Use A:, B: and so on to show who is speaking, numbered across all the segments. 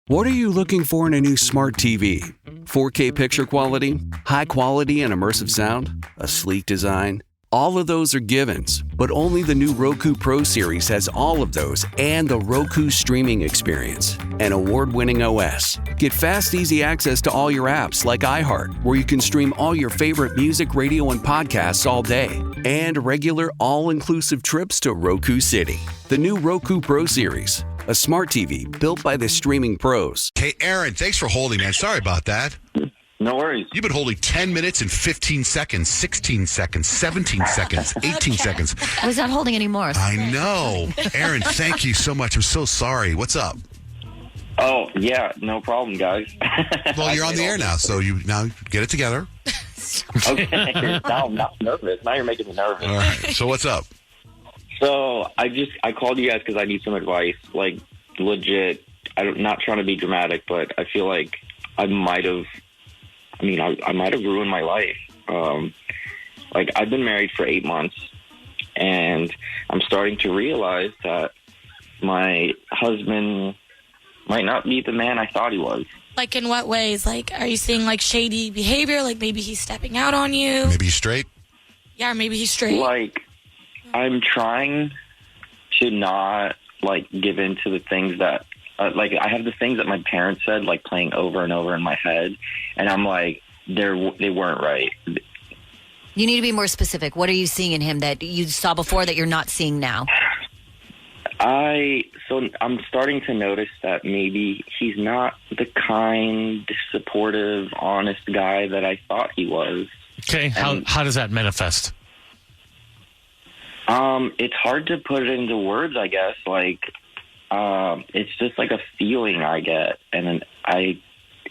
A: What are you looking for in a new smart TV? 4K picture quality? High quality and immersive sound? A sleek design? All of those are givens, but only the new Roku Pro Series has all of those and the Roku streaming experience, an award-winning OS. Get fast, easy access to all your apps like iHeart, where you can stream all your favorite music, radio, and podcasts all day, and regular all-inclusive trips to Roku City. The new Roku Pro Series, a smart TV built by the streaming pros.
B: Hey, Aaron, thanks for holding, man. Sorry about that.
C: No worries.
B: You've been holding 10 minutes and 15 seconds, 16 seconds, 17 seconds, 18 seconds.
D: I was not holding anymore.
B: I know. Aaron, thank you so much. I'm so sorry. What's up?
C: Oh, yeah, no problem, guys.
B: Well, you're on the air now, so you now get it together.
C: Okay. Now I'm not nervous. Now you're making me nervous.
B: All right. So what's up?
C: So I called you guys because I need some advice. Like, legit, I'm not trying to be dramatic, but I feel like I might have ruined my life. Like, I've been married for 8 months, and I'm starting to realize that my husband might not be the man I thought he was.
E: Like, in what ways? Like, are you seeing, like, shady behavior? Like, maybe he's stepping out on you?
B: Maybe he's straight?
E: Yeah, or maybe he's straight.
C: Like, I'm trying to not, like, give in to the things that, like, I have the things that my parents said, like, playing over and over in my head, and I'm like, they weren't right.
D: You need to be more specific. What are you seeing in him that you saw before that you're not seeing now?
C: So I'm starting to notice that maybe he's not the kind, supportive, honest guy that I thought he was.
F: Okay, how does that manifest?
C: It's hard to put it into words, I guess. Like, it's just like a feeling I get, and I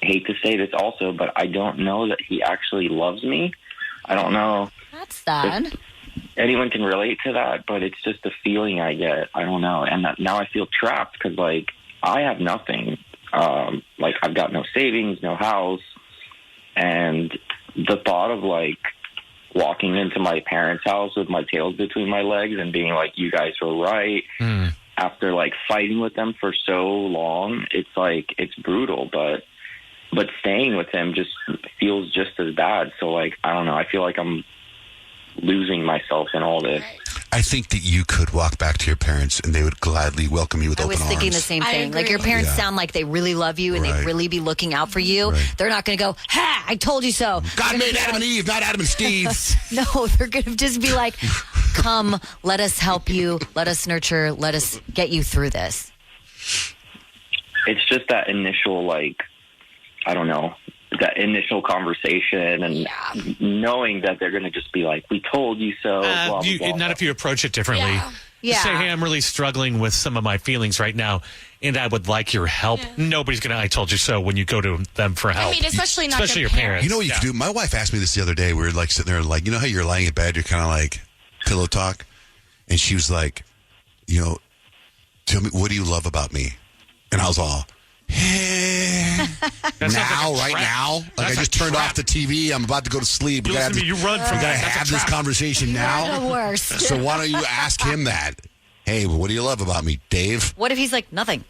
C: hate to say this also, but I don't know that he actually loves me. I don't know.
D: That's sad.
C: Anyone can relate to that, but it's just a feeling I get. I don't know. And now I feel trapped because, like, I have nothing. Like, I've got no savings, no house. And the thought of, like, walking into my parents' house with my tail between my legs and being like, you guys were right. After, like, fighting with them for so long, it's like, it's brutal. But staying with him just feels just as bad. So, like, I don't know. I feel like I'm losing myself in all this.
B: I think that you could walk back to your parents and they would gladly welcome you with open arms.
D: I was thinking the same
E: I
D: thing.
E: agree.
D: Like, your parents
B: Yeah.
D: sound like they really love you and
B: Right.
D: they'd really be looking out for you.
B: Right.
D: They're not going to go, ha, I told you so.
B: God made Adam and Eve, not Adam and Steve.
D: No, they're going to just be like, come, let us help you, let us nurture, let us get you through this.
C: It's just that initial, like, I don't know, that initial conversation and knowing that they're going to just be like, we told you so. Blah, blah, blah.
F: Not if you approach it differently.
E: Yeah.
D: Yeah.
F: Say, hey, I'm really struggling with some of my feelings right now, and I would like your help.
E: Yeah.
F: Nobody's going to, I told you so when you go to them for help.
E: I mean, especially not
F: Especially
E: your
F: your
E: parents.
F: parents.
B: You know what you could do? My wife asked me this the other day. We were like sitting there, like, you know how you're lying in bed, you're kind of like pillow talk, and she was like, you know, tell me, what do you love about me? And I was all, now, right now, like, I just turned off the TV. I'm about to go to sleep.
F: You listen to me, you run from
B: We gotta
F: that. That's a
B: have this
F: trap.
B: conversation
D: The
B: now.
D: worst.
B: So why don't you ask him that? Hey, well, what do you love about me, Dave?
D: What if he's like, nothing?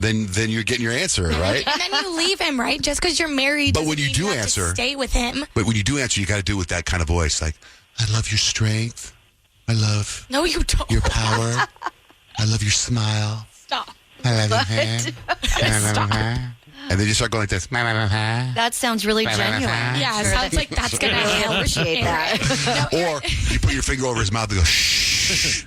B: Then you're getting your answer, right?
E: And then you leave him, right? Just because you're married.
B: But
E: doesn't
B: when you
E: mean
B: do
E: have to
B: answer-
E: stay with him.
B: But when you do answer, you got to do it with that kind of voice, like, I love your strength. I love
E: No, you don't.
B: your power. I love your smile.
E: Stop.
B: I love your hair.
E: Stop.
B: And then you start going like this.
D: That sounds really genuine.
E: Yeah, it sounds like that's going to
D: I
E: help.
D: appreciate that.
B: Or you put your finger over his mouth and go, shh.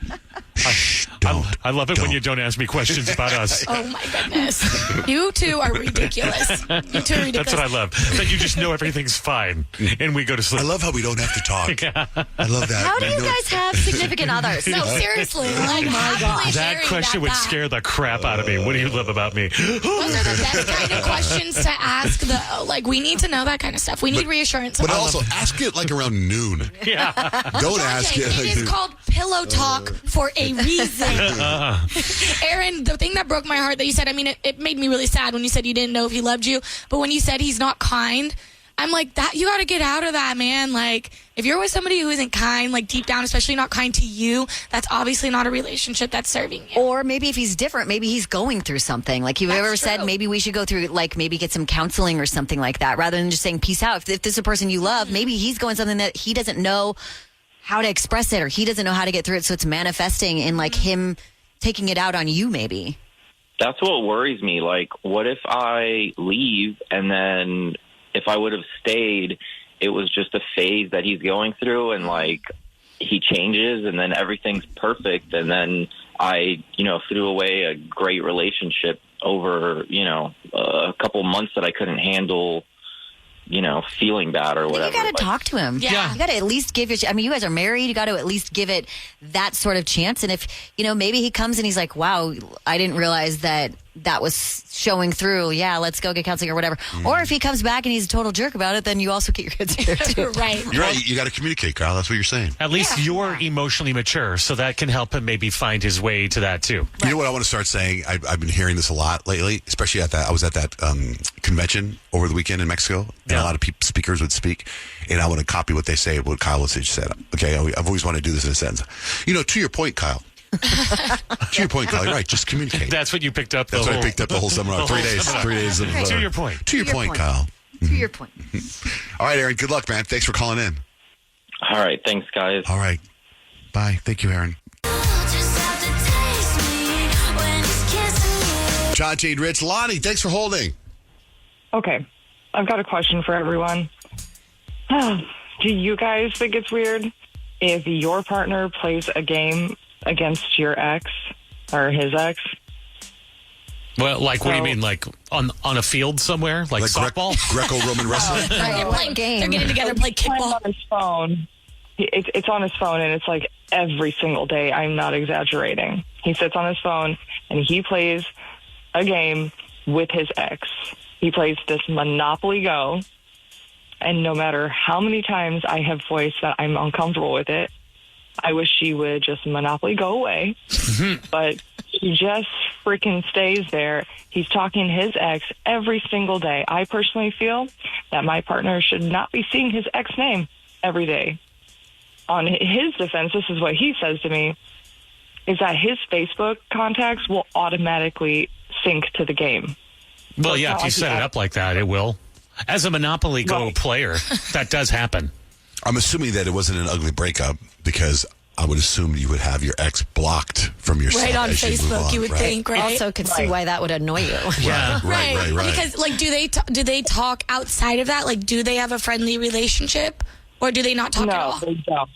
F: I love it when you don't ask me questions about us.
E: Oh, my goodness. You two are ridiculous. You two are ridiculous.
F: That's what I love. That you just know everything's fine, and we go to sleep.
B: I love how we don't have to talk. I love that.
D: How do you
B: know-
D: guys have significant others?
E: No, seriously. Like, oh my God.
F: That question would scare the crap out of me. What do you love about me?
E: Those are the best kind of questions to ask, though. Like, we need to know that kind of stuff. We need reassurance.
B: But also, ask it like around noon.
F: Yeah.
B: Don't ask
E: Okay,
B: it.
E: it is called pillow talk for a reason. Aaron, the thing that broke my heart that you said, I mean, it made me really sad when you said you didn't know if he loved you. But when you said he's not kind, I'm like, that you got to get out of that, man. Like, if you're with somebody who isn't kind, like deep down, especially not kind to you, that's obviously not a relationship that's serving you.
D: Or maybe if he's different, maybe he's going through something. Like you've ever said, maybe we should go through, like maybe get some counseling or something like that, rather than just saying peace out. If this is a person you love, maybe he's going something that he doesn't know how to express it, or he doesn't know how to get through it. So it's manifesting in like him taking it out on you, maybe.
C: That's what worries me. Like, what if I leave and then if I would have stayed, it was just a phase that he's going through and like he changes and then everything's perfect. And then I, threw away a great relationship over, a couple months that I couldn't handle, feeling bad or whatever.
D: You got to talk to him.
E: Yeah.
D: You got to at least give it, you guys are married. You got to at least give it that sort of chance. And if, maybe he comes and he's like, wow, I didn't realize that was showing through. Yeah, let's go get counseling or whatever. Or if he comes back and he's a total jerk about it, then you also get your kids there too.
E: Right.
B: You're right. You got to communicate, Kyle. That's what you're saying.
F: At least you're emotionally mature, so that can help him maybe find his way to that too.
B: You know what I want to start saying? I've been hearing this a lot lately, especially I was at that convention over the weekend in Mexico, and a lot of speakers would speak, and I want to copy what they say, what Kyle Lasich said. Okay, I've always wanted to do this in a sentence. To your point, Kyle. To your point, Kyle, you're right. Just communicate.
F: That's what you picked up.
B: That's what I picked up the whole seminar. 3 days. 3 days of.
F: To your point.
B: To your point, Kyle.
D: To your point.
B: All right, Aaron. Good luck, man. Thanks for calling in.
C: All right. Thanks, guys.
B: All right. Bye. Thank you, Aaron. John, Jade, Rich, Lonnie, thanks for holding.
G: Okay, I've got a question for everyone. Do you guys think it's weird if your partner plays a game against your ex or his ex?
F: Well, like, what do you mean? Like on a field somewhere? Like softball?
B: Greco-Roman wrestling?
E: They're getting together to play kickball.
G: On his phone. It's on his phone, and it's like every single day. I'm not exaggerating. He sits on his phone, and he plays a game with his ex. He plays this Monopoly Go, and no matter how many times I have voiced that I'm uncomfortable with it, I wish she would just Monopoly go away. But he just freaking stays there. He's talking his ex every single day. I personally feel that my partner should not be seeing his ex name every day. On his defense, this is what he says to me, is that his Facebook contacts will automatically sync to the game.
F: Well, yeah, if you set it up like that, it will. As a Monopoly Go player, that does happen.
B: I'm assuming that it wasn't an ugly breakup, because I would assume you would have your ex blocked from your
E: Right on Facebook, you would think, right?
D: Also could see why that would annoy you.
F: Yeah.
B: Right.
E: Because, like, do they talk outside of that? Like, do they have a friendly relationship, or do they not talk at all?
G: No, they don't.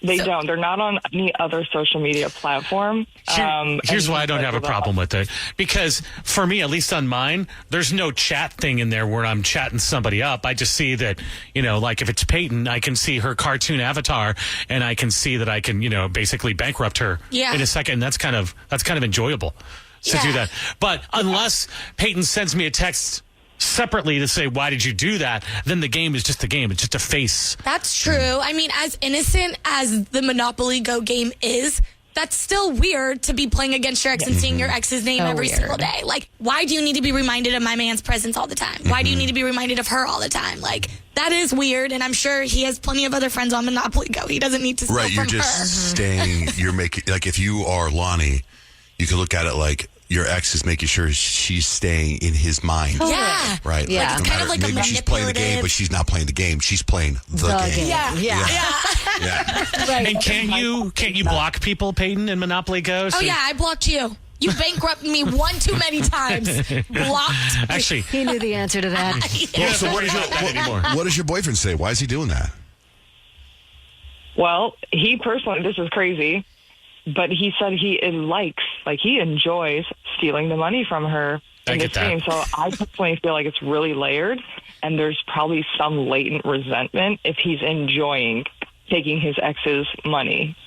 G: They don't. They're not on any other social media platform.
F: Here's why I don't have a problem with it. Because for me, at least on mine, there's no chat thing in there where I'm chatting somebody up. I just see that, like if it's Peyton, I can see her cartoon avatar, and I can see that I can, basically bankrupt her in a second. That's kind of enjoyable to do that. But unless Peyton sends me a text separately to say, why did you do that? Then the game is just a game. It's just a face.
E: That's true. I mean, as innocent as the Monopoly Go game is, that's still weird to be playing against your ex and seeing your ex's name every single day. Like, why do you need to be reminded of my man's presence all the time? Why do you need to be reminded of her all the time? Like, that is weird, and I'm sure he has plenty of other friends on Monopoly Go. He doesn't need to steal from her.
B: Right, you're just staying, you're making, like, if you are Lonnie, you can look at it like your ex is making sure she's staying in his mind.
E: Yeah.
B: Right.
D: Yeah.
B: Like,
E: It's kind of like
B: maybe
E: a
B: she's playing the game, but she's not playing the game. She's playing the game.
E: Yeah. Right.
F: And can't you block people, Peyton, in Monopoly Go?
E: Oh, yeah, I blocked you. You bankrupted me one too many times. Blocked.
F: Actually,
D: He knew the answer to that.
B: Well, so what does your boyfriend say? Why is he doing that?
G: Well, he personally, this is crazy, but he said he enjoys stealing the money from her in this game. So I personally feel like it's really layered, and there's probably some latent resentment if he's enjoying taking his ex's money.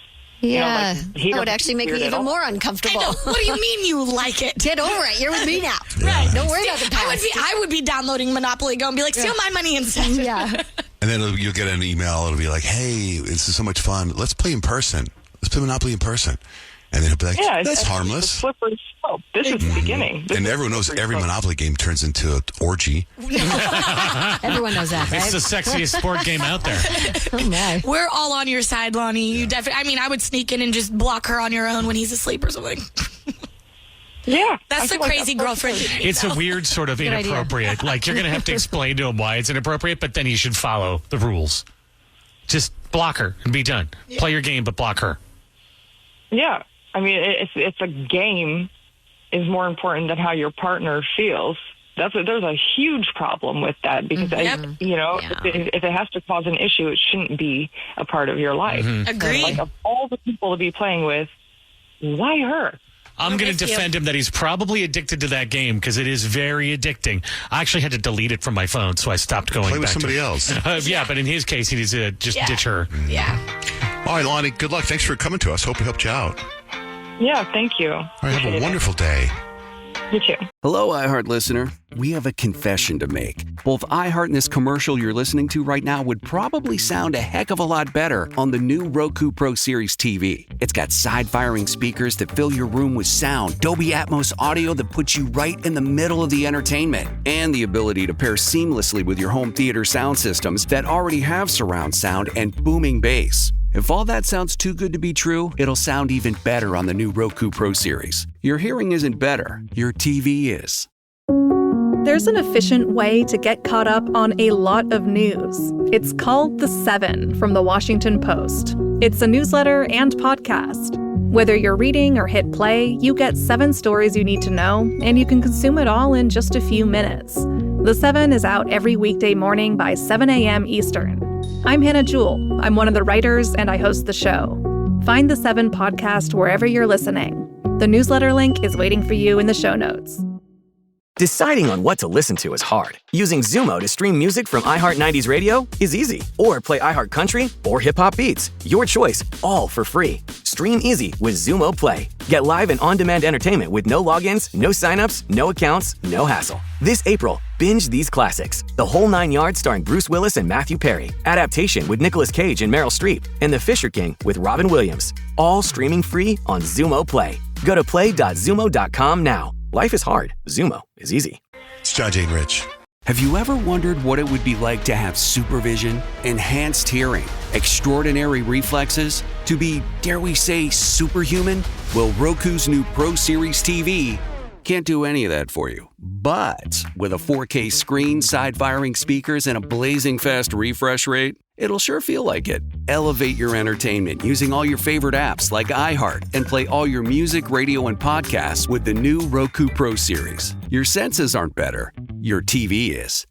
D: Yeah,
G: he
D: that would actually make me even more uncomfortable.
E: I know. What do you mean you like it?
D: Get over it. You're with me now.
E: Right.
D: Don't worry about the past.
E: I would be downloading Monopoly Go and be like, steal my money instead.
D: Yeah.
B: And then you'll get an email. It'll be like, hey, this is so much fun. Let's play in person. Let's play Monopoly in person. And then he'll be like,
G: Yeah,
B: that's
G: it's
B: harmless.
G: a slippery slope. This is the beginning. This
B: And
G: is
B: everyone knows
G: slippery
B: every
G: slope.
B: Monopoly game turns into an orgy.
D: Everyone knows that,
F: It's the sexiest sport game out there.
D: Oh my.
E: We're all on your side, Lonnie. You definitely. I mean, I would sneak in and just block her on your own when he's asleep or something.
G: Yeah.
E: That's
G: I
E: the
G: feel like
E: crazy girlfriend. in me,
F: It's a
E: though.
F: weird sort of
D: idea.
F: inappropriate. Like, you're going to have to explain to him why it's inappropriate, but then he should follow the rules. Just block her and be done. Play your game, but block her.
G: Yeah. I mean, it's a game is more important than how your partner feels. There's a huge problem with that because,
E: Yep.
G: if it has to cause an issue, it shouldn't be a part of your life.
E: Agreed.
G: Like, of all the people to be playing with, why her?
F: I'm going
E: with
F: to
E: you.
F: defend him that he's probably addicted to that game because it is very addicting. I actually had to delete it from my phone, so I stopped going
B: Play with
F: back
B: somebody
F: to it.
B: else.
F: Yeah, but in his case, he needs to just ditch her.
E: Yeah.
B: All right, Lonnie, good luck. Thanks for coming to us. Hope we helped you out.
G: Yeah, thank you.
B: All right, have a wonderful day.
G: You too.
A: Hello, iHeart listener. We have a confession to make. Both iHeart and this commercial you're listening to right now would probably sound a heck of a lot better on the new Roku Pro Series TV. It's got side-firing speakers that fill your room with sound, Dolby Atmos audio that puts you right in the middle of the entertainment, and the ability to pair seamlessly with your home theater sound systems that already have surround sound and booming bass. If all that sounds too good to be true, it'll sound even better on the new Roku Pro Series. Your hearing isn't better, your TV is.
H: There's an efficient way to get caught up on a lot of news. It's called The Seven from The Washington Post. It's a newsletter and podcast. Whether you're reading or hit play, you get 7 stories you need to know, and you can consume it all in just a few minutes. The Seven is out every weekday morning by 7 a.m. Eastern. I'm Hannah Jewell. I'm one of the writers, and I host the show. Find The Seven podcast wherever you're listening. The newsletter link is waiting for you in the show notes.
I: Deciding on what to listen to is hard. Using Zumo to stream music from iHeart 90s radio is easy. Or play iHeart Country or Hip Hop Beats. Your choice, all for free. Stream easy with Zumo Play. Get live and on-demand entertainment with no logins, no signups, no accounts, no hassle. This April, binge these classics. The Whole 9 Yards starring Bruce Willis and Matthew Perry. Adaptation with Nicolas Cage and Meryl Streep. And The Fisher King with Robin Williams. All streaming free on Zumo Play. Go to play.zumo.com now. Life is hard. Zumo is easy.
B: It's John Jane Rich.
A: Have you ever wondered what it would be like to have supervision, enhanced hearing, extraordinary reflexes, to be, dare we say, superhuman? Well, Roku's new Pro Series TV can't do any of that for you. But with a 4K screen, side-firing speakers, and a blazing fast refresh rate, it'll sure feel like it. Elevate your entertainment using all your favorite apps like iHeart and play all your music, radio, and podcasts with the new Roku Pro Series. Your senses aren't better. Your TV is.